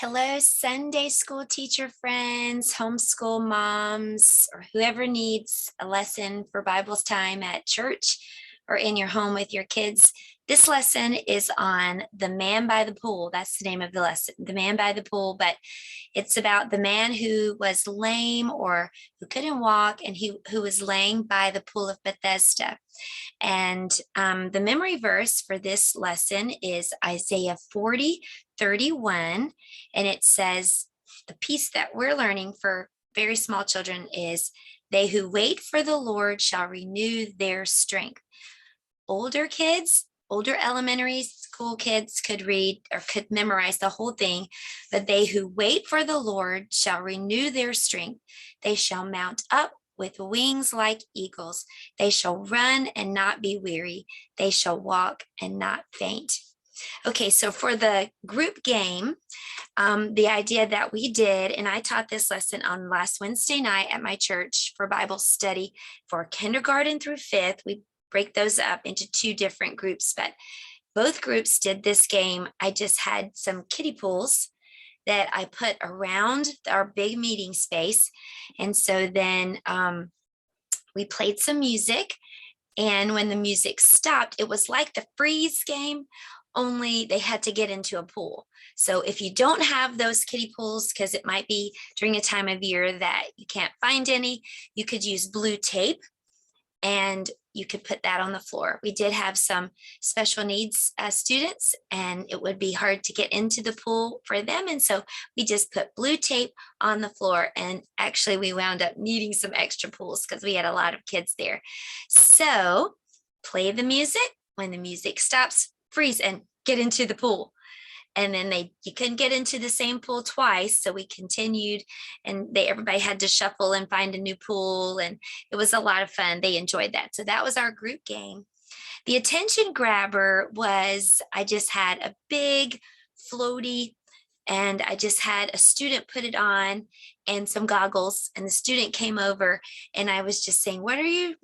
Hello, Sunday school teacher friends, homeschool moms, or whoever needs a lesson for Bible's time at church or in your home with your kids. This lesson is on the man by the pool. That's the name of the lesson, the man by the pool. But it's about the man who was lame or who couldn't walk and who was laying by the pool of Bethesda. And the memory verse for this lesson is Isaiah 40:31. And it says, the piece that we're learning for very small children is, they who wait for the Lord shall renew their strength. Older kids, older elementary school kids could read or could memorize the whole thing, but they who wait for the Lord shall renew their strength. They shall mount up with wings like eagles. They shall run and not be weary. They shall walk and not faint. Okay, so for the group game, the idea that we did, and I taught this lesson on last Wednesday night at my church for Bible study for kindergarten through fifth. We break those up into two different groups, but both groups did this game. I just had some kiddie pools that I put around our big meeting space. And so then we played some music. And when the music stopped, it was like the freeze game, only they had to get into a pool. So if you don't have those kiddie pools, because it might be during a time of year that you can't find any, you could use blue tape and you could put that on the floor. We did have some special needs students, and it would be hard to get into the pool for them. And so we just put blue tape on the floor. And actually, we wound up needing some extra pools because we had a lot of kids there. So play the music. When the music stops, freeze and get into the pool. And then you couldn't get into the same pool twice. So we continued, and everybody had to shuffle and find a new pool. And it was a lot of fun. They enjoyed that. So that was our group game. The attention grabber was, I just had a big floaty, and I just had a student put it on and some goggles, and the student came over, and I was just saying, where are you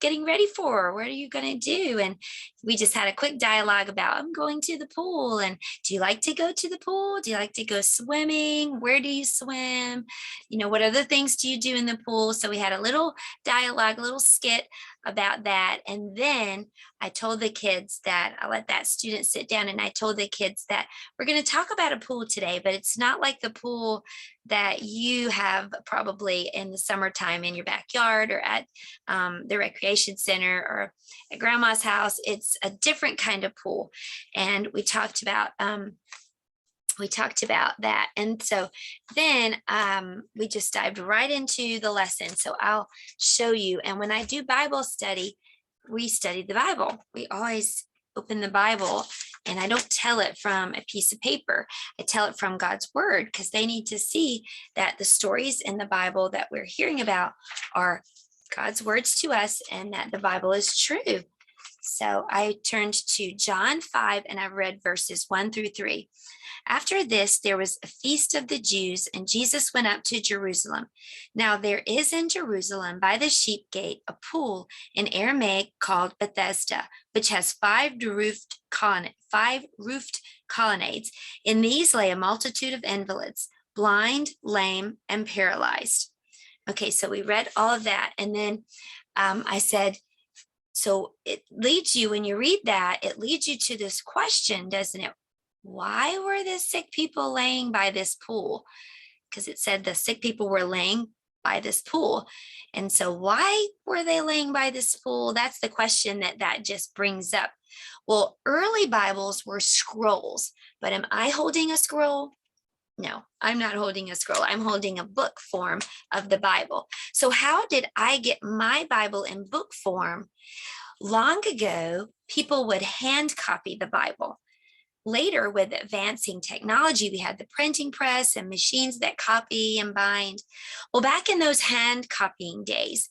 getting ready for? What are you going to do? And we just had a quick dialogue about, I'm going to the pool. And do you like to go to the pool? Do you like to go swimming? Where do you swim? What other things do you do in the pool? So we had a little dialogue, a little skit about that. And then I told the kids that I let that student sit down, and I told the kids that we're going to talk about a pool today, but it's not like the pool that you have probably in the summertime in your backyard or at the recreation center or at grandma's house. It's a different kind of pool. And we talked about that. And so then we just dived right into the lesson. So I'll show you. And when I do Bible study, we study the Bible. We always open the Bible, and I don't tell it from a piece of paper. I tell it from God's word, because they need to see that the stories in the Bible that we're hearing about are God's words to us, and that the Bible is true. So I turned to John 5, and I read verses 1-3. After this, there was a feast of the Jews, and Jesus went up to Jerusalem. Now there is in Jerusalem by the sheep gate a pool in Aramaic called Bethesda, which has five roofed colonnades. In these lay a multitude of invalids, blind, lame, and paralyzed. Okay, so we read all of that. And then I said, so it leads you, when you read that, it leads you to this question, doesn't it? Why were the sick people laying by this pool? Because it said the sick people were laying by this pool. And so why were they laying by this pool? That's the question that just brings up. Well, early Bibles were scrolls, but am I holding a scroll? No, I'm not holding a scroll. I'm holding a book form of the Bible. So how did I get my Bible in book form? Long ago, people would hand copy the Bible. Later, with advancing technology, we had the printing press and machines that copy and bind. Well, back in those hand copying days,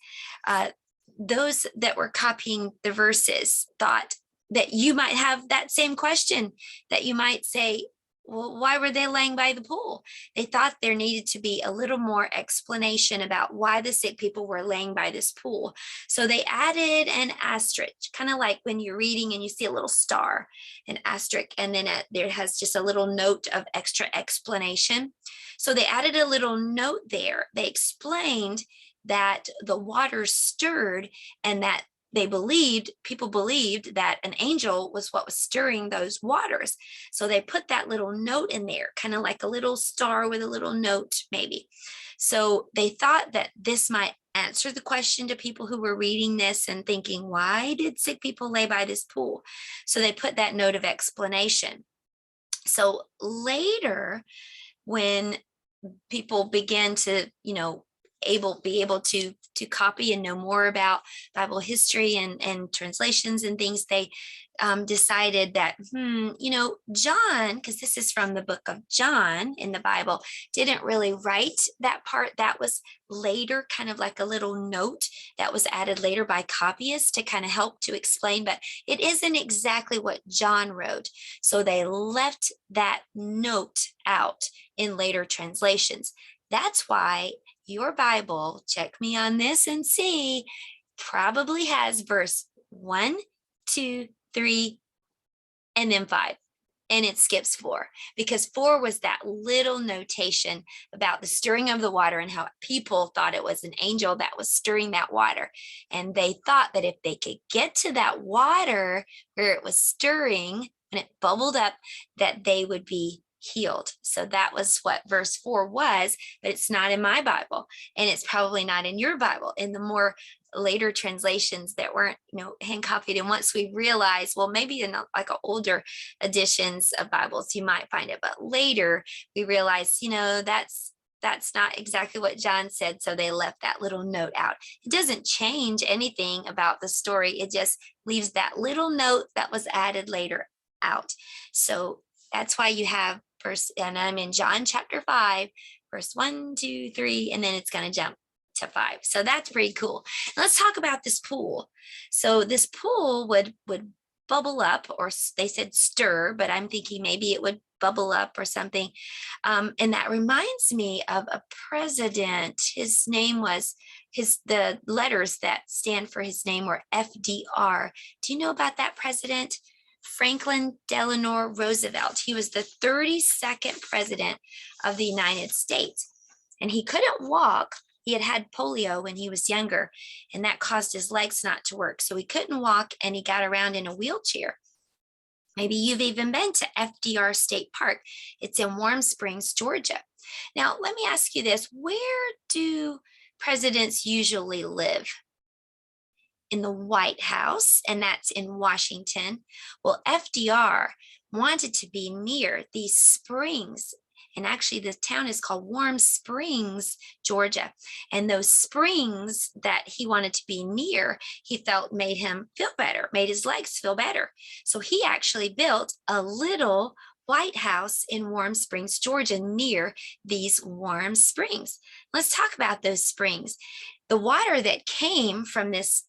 those that were copying the verses thought that you might have that same question, that you might say, Well, why were they laying by the pool? They thought there needed to be a little more explanation about why the sick people were laying by this pool. So they added an asterisk, kind of like when you're reading and you see a little star, an asterisk, and then there has just a little note of extra explanation. So they added a little note there. They explained that the water stirred and that people believed that an angel was what was stirring those waters. So they put that little note in there, kind of like a little star with a little note, maybe. So they thought that this might answer the question to people who were reading this and thinking, why did sick people lay by this pool? So they put that note of explanation. So later, when people began to, be able to copy and know more about Bible history and translations and things, they decided that John, because this is from the book of John in the Bible, didn't really write that part. That was later, kind of like a little note that was added later by copyists to kind of help to explain, but it isn't exactly what John wrote. So they left that note out in later translations. That's why your Bible, check me on this and see, probably has verse 1, 2, 3, and then 5. And it skips 4 because 4 was that little notation about the stirring of the water and how people thought it was an angel that was stirring that water. And they thought that if they could get to that water where it was stirring and it bubbled up, that they would be healed. So that was what verse 4 was, but it's not in my Bible, and it's probably not in your Bible. In the more later translations that weren't, hand copied, and once we realized, well, maybe in like older editions of Bibles you might find it, but later we realized, that's not exactly what John said, so they left that little note out. It doesn't change anything about the story, it just leaves that little note that was added later out. So that's why you have and I'm in John chapter 5, verse 1, 2, 3, and then it's going to jump to 5. So that's pretty cool. Now let's talk about this pool. So this pool would bubble up, or they said stir, but I'm thinking maybe it would bubble up or something. And that reminds me of a president. His name was the letters that stand for his name were FDR. Do you know about that president? Franklin Delano Roosevelt. He was the 32nd president of the United States, and he couldn't walk. He had polio when he was younger, and that caused his legs not to work. So he couldn't walk, and he got around in a wheelchair. Maybe you've even been to FDR State Park. It's in Warm Springs, Georgia. Now, let me ask you this. Where do presidents usually live? In the White House, and that's in Washington. Well, FDR wanted to be near these springs. And actually, the town is called Warm Springs, Georgia. And those springs that he wanted to be near, he felt made him feel better, made his legs feel better. So he actually built a little White House in Warm Springs, Georgia, near these warm springs. Let's talk about those springs. The water that came from this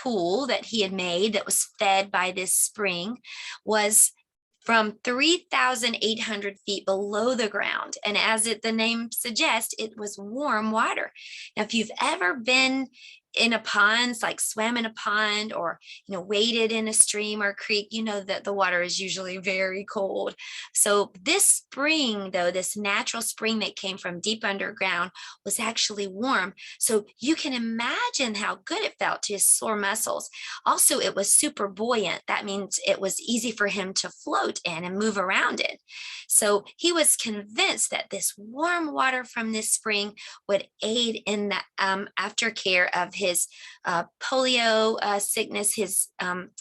pool that he had made that was fed by this spring was from 3,800 feet below the ground. And as the name suggests, it was warm water. Now, if you've ever been in a pond, like swam in a pond or, waded in a stream or creek, you know that the water is usually very cold. So this spring, though, this natural spring that came from deep underground was actually warm. So you can imagine how good it felt to his sore muscles. Also, it was super buoyant. That means it was easy for him to float in and move around it. So he was convinced that this warm water from this spring would aid in the aftercare of his polio sickness, his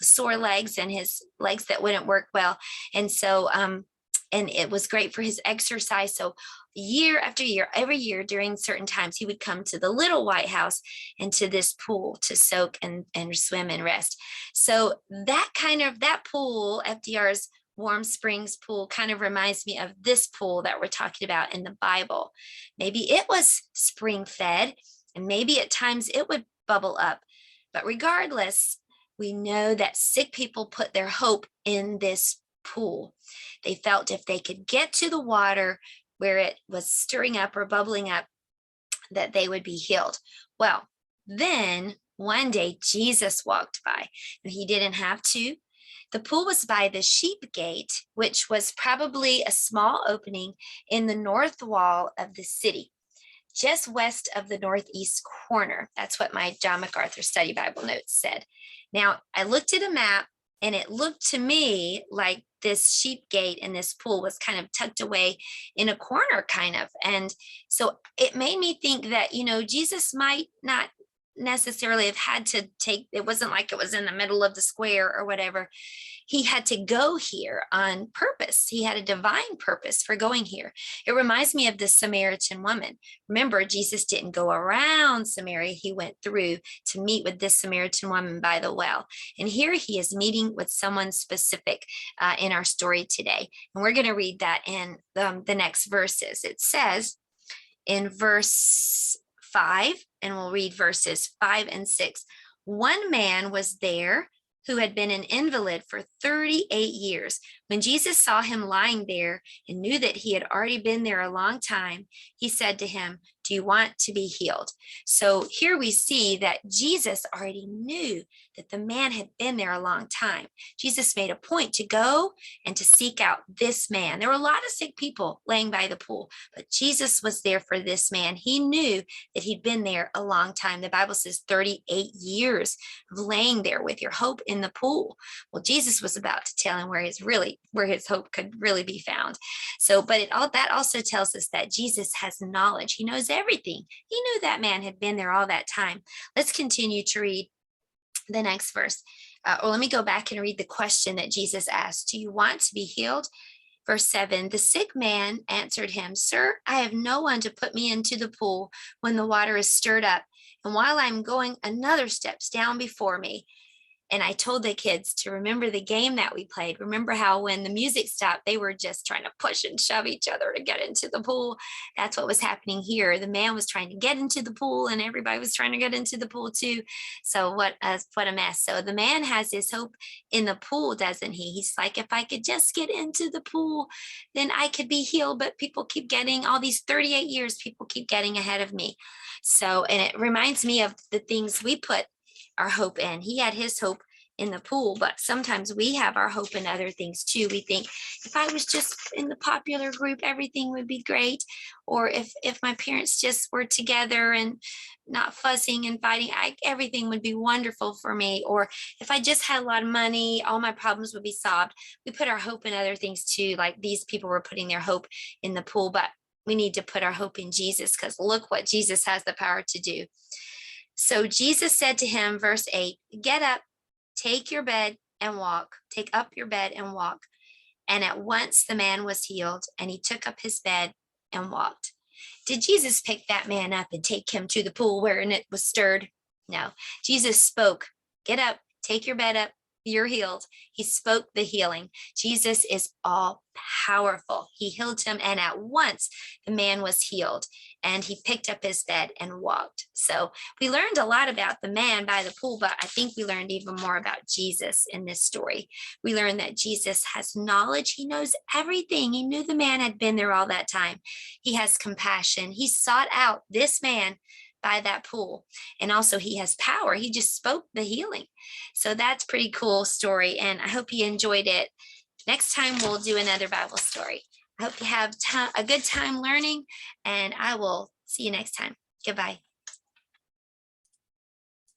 sore legs, and his legs that wouldn't work well. And so, and it was great for his exercise. So year after year, every year during certain times, he would come to the little White House and to this pool to soak and swim and rest. So that pool, FDR's Warm Springs pool, kind of reminds me of this pool that we're talking about in the Bible. Maybe it was spring fed, and maybe at times it would bubble up. But regardless, we know that sick people put their hope in this pool. They felt if they could get to the water where it was stirring up or bubbling up, that they would be healed. Well, then one day Jesus walked by, and he didn't have to. The pool was by the sheep gate, which was probably a small opening in the north wall of the city, just west of the northeast corner. That's what my John MacArthur Study Bible notes said. Now, I looked at a map, and it looked to me like this sheep gate and this pool was kind of tucked away in a corner, kind of. And so it made me think that, Jesus might not necessarily have had to take, it wasn't like it was in the middle of the square or whatever. He had to go here on purpose. He had a divine purpose for going here. It reminds me of the Samaritan woman. Remember, Jesus didn't go around Samaria. He went through to meet with this Samaritan woman by the well. And here he is meeting with someone specific in our story today. And we're going to read that in the next verses. It says in verse 5, and we'll read verses 5 and 6. One man was there who had been an invalid for 38 years. When Jesus saw him lying there and knew that he had already been there a long time, he said to him, "Do you want to be healed?" So here we see that Jesus already knew that the man had been there a long time. Jesus made a point to go and to seek out this man. There were a lot of sick people laying by the pool, but Jesus was there for this man. He knew that he'd been there a long time. The Bible says 38 years of laying there with your hope in the pool. Well, Jesus was about to tell him where his hope could really be found. So, but that also tells us that Jesus has knowledge. He knows everything. He knew that man had been there all that time. Let's continue to read the next verse. Or let me go back and read the question that Jesus asked. Do you want to be healed? Verse 7, the sick man answered him, "Sir, I have no one to put me into the pool when the water is stirred up. And while I'm going, another steps down before me." And I told the kids to remember the game that we played. Remember how when the music stopped, they were just trying to push and shove each other to get into the pool. That's what was happening here. The man was trying to get into the pool, and everybody was trying to get into the pool too. So what a mess. So the man has his hope in the pool, doesn't he? He's like, if I could just get into the pool, then I could be healed. But people keep getting, all these 38 years, people keep getting ahead of me. So, and it reminds me of the things we put our hope in. He had his hope in the pool, but sometimes we have our hope in other things too. We think, if I was just in the popular group, everything would be great. Or if my parents just were together and not fussing and fighting, everything would be wonderful for me. Or if I just had a lot of money, all my problems would be solved. We put our hope in other things too. Like these people were putting their hope in the pool, but we need to put our hope in Jesus, because look what Jesus has the power to do. So Jesus said to him, verse 8, "Get up, take your bed and walk. Take up your bed and walk." And at once the man was healed, and he took up his bed and walked. Did Jesus pick that man up and take him to the pool wherein it was stirred? No. Jesus spoke, "Get up, take your bed up. You're healed." He spoke the healing. Jesus is all powerful. He healed him, and at once the man was healed, and he picked up his bed and walked. So we learned a lot about the man by the pool, but I think we learned even more about Jesus in this story. We learned that Jesus has knowledge. He knows everything. He knew the man had been there all that time. He has compassion. He sought out this man by that pool. And also he has power. He just spoke the healing. So that's pretty cool story. And I hope you enjoyed it. Next time we'll do another Bible story. I hope you have a good time learning, and I will see you next time. Goodbye.